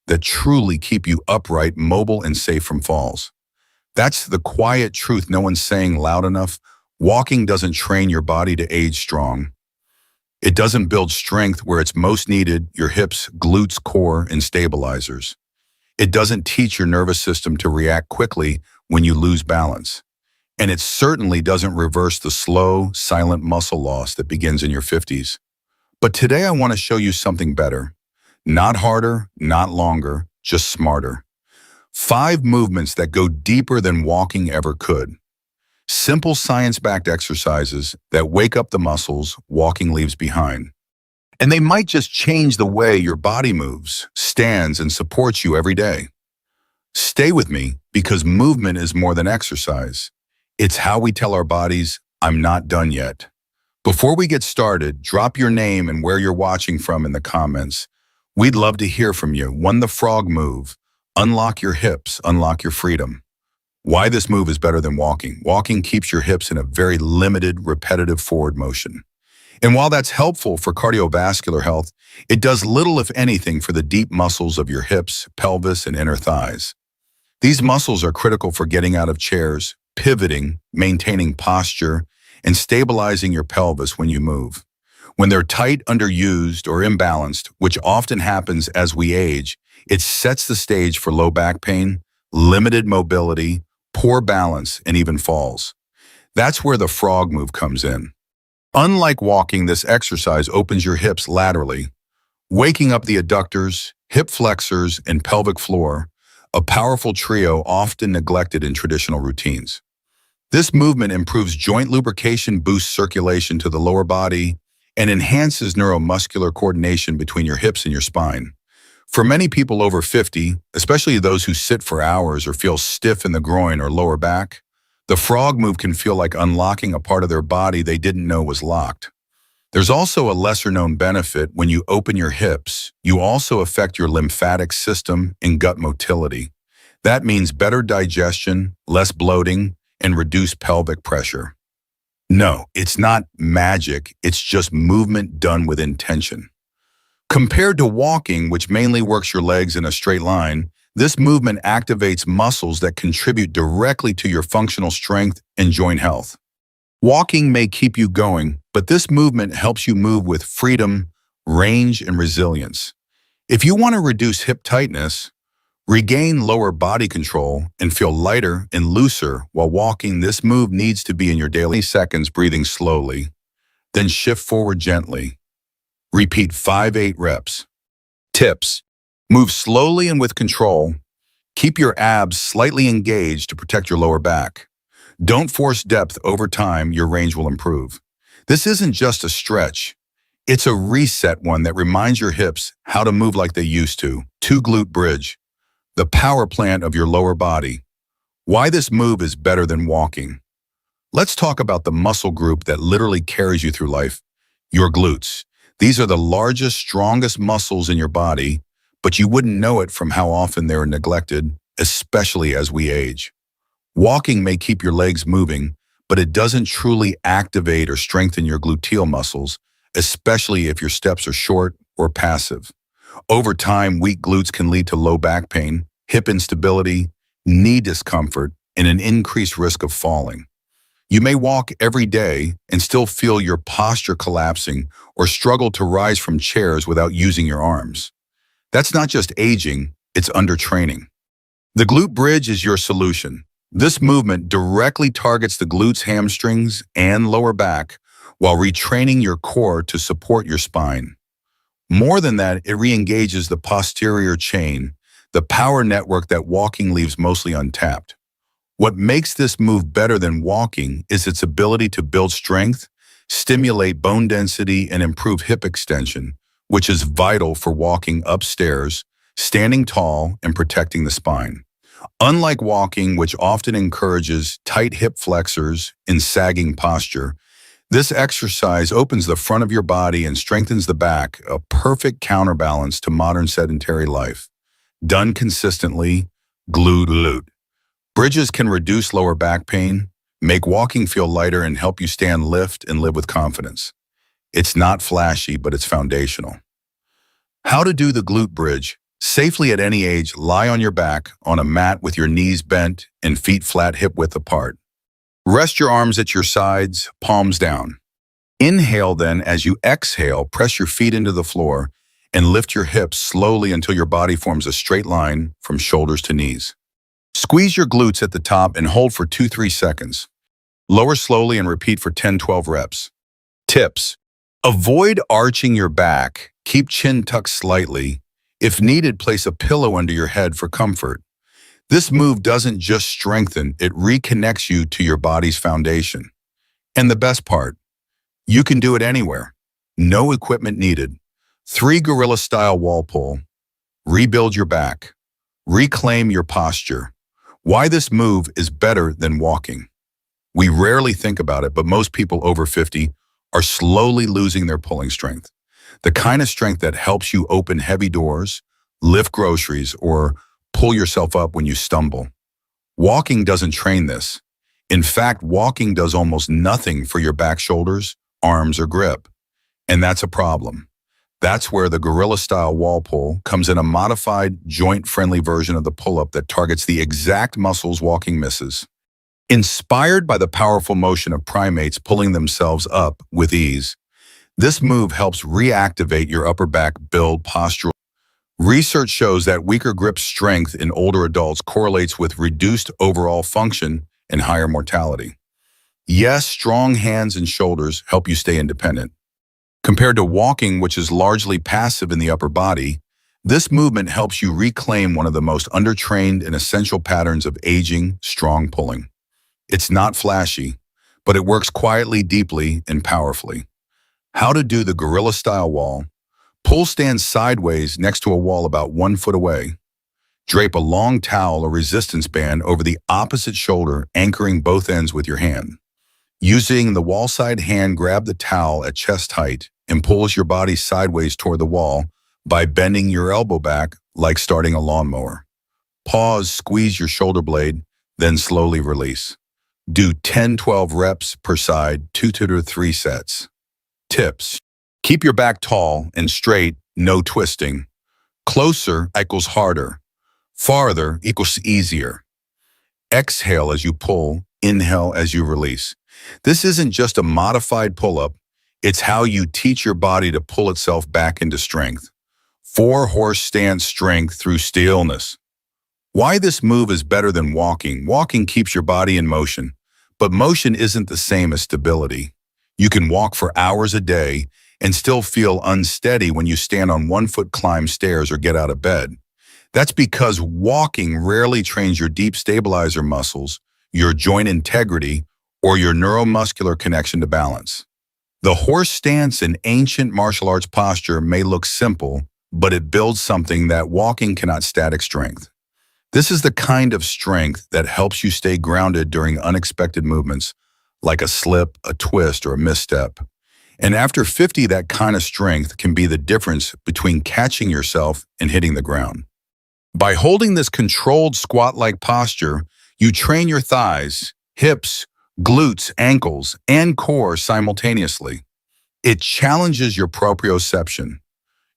that truly keep you upright, mobile, and safe from falls. That's the quiet truth no one's saying loud enough. Walking doesn't train your body to age strong. It doesn't build strength where it's most needed, your hips, glutes, core, and stabilizers. It doesn't teach your nervous system to react quickly when you lose balance. And it certainly doesn't reverse the slow, silent muscle loss that begins in your 50s. But today I want to show you something better. Not harder, not longer, just smarter. 5 movements that go deeper than walking ever could. Simple science-backed exercises that wake up the muscles walking leaves behind. And they might just change the way your body moves, stands, and supports you every day. Stay with me because movement is more than exercise. It's how we tell our bodies, I'm not done yet. Before we get started, drop your name and where you're watching from in the comments. We'd love to hear from you. 1. The frog move. Unlock your hips, unlock your freedom. Why this move is better than walking. Walking keeps your hips in a very limited, repetitive forward motion. And while that's helpful for cardiovascular health, it does little, if anything, for the deep muscles of your hips, pelvis, and inner thighs. These muscles are critical for getting out of chairs, pivoting, maintaining posture, and stabilizing your pelvis when you move. When they're tight, underused, or imbalanced, which often happens as we age, it sets the stage for low back pain, limited mobility, poor balance, and even falls. That's where the frog move comes in. Unlike walking, this exercise opens your hips laterally, waking up the adductors, hip flexors, and pelvic floor, a powerful trio often neglected in traditional routines. This movement improves joint lubrication, boosts circulation to the lower body, and enhances neuromuscular coordination between your hips and your spine. For many people over 50, especially those who sit for hours or feel stiff in the groin or lower back, the frog move can feel like unlocking a part of their body they didn't know was locked. There's also a lesser-known benefit. When you open your hips, you also affect your lymphatic system and gut motility. That means better digestion, less bloating, and reduced pelvic pressure. No, it's not magic, it's just movement done with intention. Compared to walking, which mainly works your legs in a straight line, this movement activates muscles that contribute directly to your functional strength and joint health. Walking may keep you going, but this movement helps you move with freedom, range, and resilience. If you want to reduce hip tightness, regain lower body control, and feel lighter and looser while walking, this move needs to be in your daily seconds, breathing slowly. Then shift forward gently. Repeat 5-8 reps. Tips: move slowly and with control. Keep your abs slightly engaged to protect your lower back. Don't force depth. Over time, your range will improve. This isn't just a stretch. It's a reset one that reminds your hips how to move like they used to. 2. Glute bridge. The power plant of your lower body. Why this move is better than walking. Let's talk about the muscle group that literally carries you through life, your glutes. These are the largest, strongest muscles in your body, but you wouldn't know it from how often they're neglected, especially as we age. Walking may keep your legs moving, but it doesn't truly activate or strengthen your gluteal muscles, especially if your steps are short or passive. Over time, weak glutes can lead to low back pain, hip instability, knee discomfort, and an increased risk of falling. You may walk every day and still feel your posture collapsing or struggle to rise from chairs without using your arms. That's not just aging, it's undertraining. The glute bridge is your solution. This movement directly targets the glutes, hamstrings, and lower back while retraining your core to support your spine. More than that, it re-engages the posterior chain, the power network that walking leaves mostly untapped. What makes this move better than walking is its ability to build strength, stimulate bone density, and improve hip extension, which is vital for walking upstairs, standing tall, and protecting the spine. Unlike walking, which often encourages tight hip flexors and sagging posture, this exercise opens the front of your body and strengthens the back, a perfect counterbalance to modern sedentary life. Done consistently, glute. Bridges can reduce lower back pain, make walking feel lighter, and help you stand, lift, and live with confidence. It's not flashy, but it's foundational. How to do the glute bridge. Safely at any age, lie on your back on a mat with your knees bent and feet flat hip width apart. Rest your arms at your sides, palms down. Inhale then, as you exhale, press your feet into the floor and lift your hips slowly until your body forms a straight line from shoulders to knees. Squeeze your glutes at the top and hold for 2-3 seconds. Lower slowly and repeat for 10-12 reps. Tips: avoid arching your back. Keep chin tucked slightly. If needed, place a pillow under your head for comfort. This move doesn't just strengthen, it reconnects you to your body's foundation. And the best part, you can do it anywhere. No equipment needed. 3 gorilla-style wall pull. Rebuild your back. Reclaim your posture. Why this move is better than walking. We rarely think about it, but most people over 50 are slowly losing their pulling strength. The kind of strength that helps you open heavy doors, lift groceries, or pull yourself up when you stumble. Walking doesn't train this. In fact, walking does almost nothing for your back, shoulders, arms, or grip. And that's a problem. That's where the gorilla-style wall pull comes in, a modified, joint-friendly version of the pull-up that targets the exact muscles walking misses. Inspired by the powerful motion of primates pulling themselves up with ease, this move helps reactivate your upper back, build postural. Research shows that weaker grip strength in older adults correlates with reduced overall function and higher mortality. Yes, strong hands and shoulders help you stay independent. Compared to walking, which is largely passive in the upper body, this movement helps you reclaim one of the most undertrained and essential patterns of aging, strong pulling. It's not flashy, but it works quietly, deeply, and powerfully. How to do the gorilla-style wall. Pull stand sideways next to a wall about 1 foot away. Drape a long towel or resistance band over the opposite shoulder, anchoring both ends with your hand. Using the wall side hand, grab the towel at chest height and pulls your body sideways toward the wall by bending your elbow back like starting a lawnmower. Pause, squeeze your shoulder blade, then slowly release. Do 10-12 reps per side, 2 to 3 sets. Tips: keep your back tall and straight, no twisting. Closer equals harder. Farther equals easier. Exhale as you pull, inhale as you release. This isn't just a modified pull-up, it's how you teach your body to pull itself back into strength. 4-horse stance strength through stillness. Why this move is better than walking. Walking keeps your body in motion, but motion isn't the same as stability. You can walk for hours a day and still feel unsteady when you stand on 1 foot, climb stairs, or get out of bed. That's because walking rarely trains your deep stabilizer muscles, your joint integrity, or your neuromuscular connection to balance. The horse stance in ancient martial arts posture may look simple, but it builds something that walking cannot: static strength. This is the kind of strength that helps you stay grounded during unexpected movements, like a slip, a twist, or a misstep. And after 50, that kind of strength can be the difference between catching yourself and hitting the ground. By holding this controlled squat-like posture, you train your thighs, hips, glutes, ankles, and core simultaneously. It challenges your proprioception,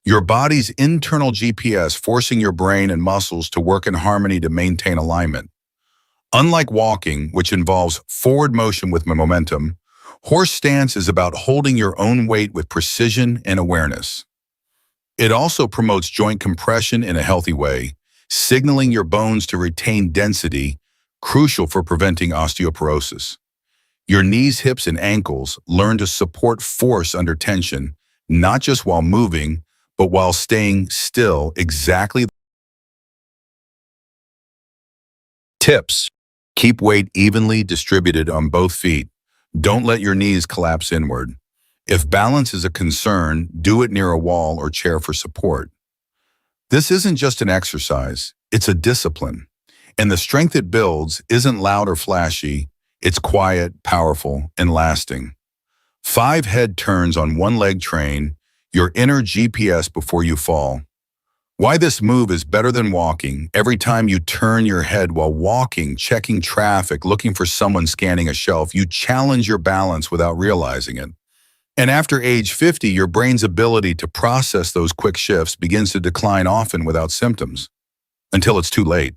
your body's internal GPS, forcing your brain and muscles to work in harmony to maintain alignment. Unlike walking, which involves forward motion with momentum, horse stance is about holding your own weight with precision and awareness. It also promotes joint compression in a healthy way, signaling your bones to retain density, crucial for preventing osteoporosis. Your knees, hips, and ankles learn to support force under tension, not just while moving, but while staying still. Exactly. Tips: keep weight evenly distributed on both feet. Don't let your knees collapse inward. If balance is a concern, do it near a wall or chair for support. This isn't just an exercise, it's a discipline. And the strength it builds isn't loud or flashy, it's quiet, powerful, and lasting. 5 head turns on 1 leg train your inner GPS before you fall. Why this move is better than walking. Every time you turn your head while walking, checking traffic, looking for someone scanning a shelf, you challenge your balance without realizing it. And after age 50, your brain's ability to process those quick shifts begins to decline, often without symptoms, until it's too late.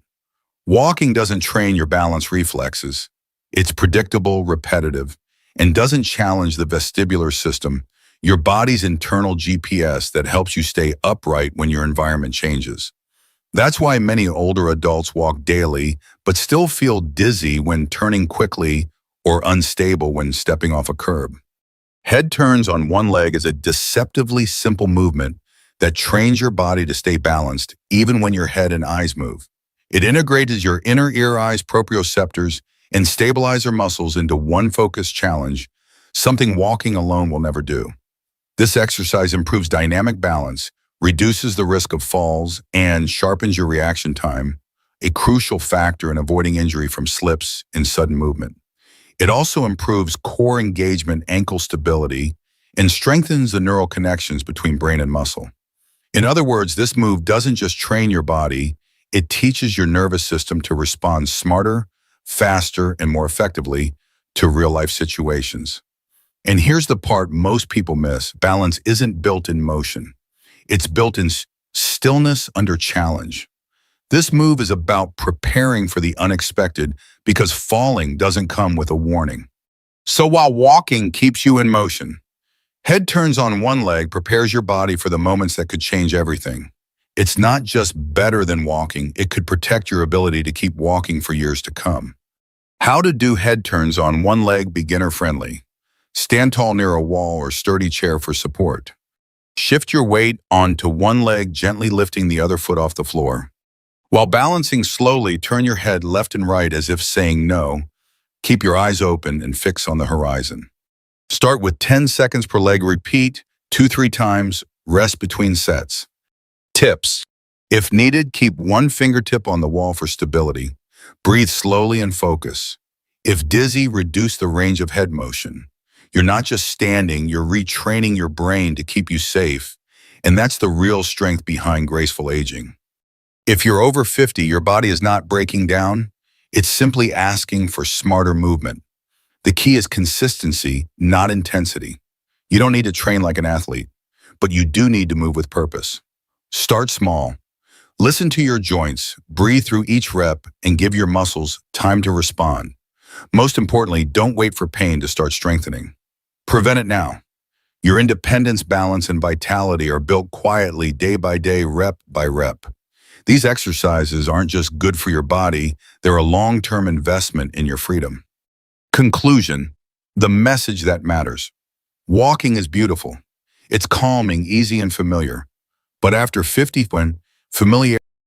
Walking doesn't train your balance reflexes. It's predictable, repetitive, and doesn't challenge the vestibular system, your body's internal GPS that helps you stay upright when your environment changes. That's why many older adults walk daily, but still feel dizzy when turning quickly or unstable when stepping off a curb. Head turns on one leg is a deceptively simple movement that trains your body to stay balanced even when your head and eyes move. It integrates your inner ear-eyes proprioceptors and stabilizer muscles into one focused challenge, something walking alone will never do. This exercise improves dynamic balance, reduces the risk of falls, and sharpens your reaction time, a crucial factor in avoiding injury from slips and sudden movement. It also improves core engagement, ankle stability, and strengthens the neural connections between brain and muscle. In other words, this move doesn't just train your body, it teaches your nervous system to respond smarter, faster, and more effectively to real-life situations. And here's the part most people miss. Balance isn't built in motion. It's built in stillness under challenge. This move is about preparing for the unexpected because falling doesn't come with a warning. So while walking keeps you in motion, head turns on one leg prepares your body for the moments that could change everything. It's not just better than walking, it could protect your ability to keep walking for years to come. How to do head turns on one leg beginner-friendly. Stand tall near a wall or sturdy chair for support. Shift your weight onto one leg, gently lifting the other foot off the floor. While balancing slowly, turn your head left and right as if saying no. Keep your eyes open and fix on the horizon. Start with 10 seconds per leg. Repeat 2-3 times. Rest between sets. Tips. If needed, keep one fingertip on the wall for stability. Breathe slowly and focus. If dizzy, reduce the range of head motion. You're not just standing, you're retraining your brain to keep you safe. And that's the real strength behind graceful aging. If you're over 50, your body is not breaking down. It's simply asking for smarter movement. The key is consistency, not intensity. You don't need to train like an athlete, but you do need to move with purpose. Start small. Listen to your joints, breathe through each rep, and give your muscles time to respond. Most importantly, don't wait for pain to start strengthening. Prevent it now. Your independence, balance, and vitality are built quietly, day by day, rep by rep. These exercises aren't just good for your body, they're a long-term investment in your freedom. Conclusion, the message that matters. Walking is beautiful. It's calming, easy, and familiar. But after 50, when familiarity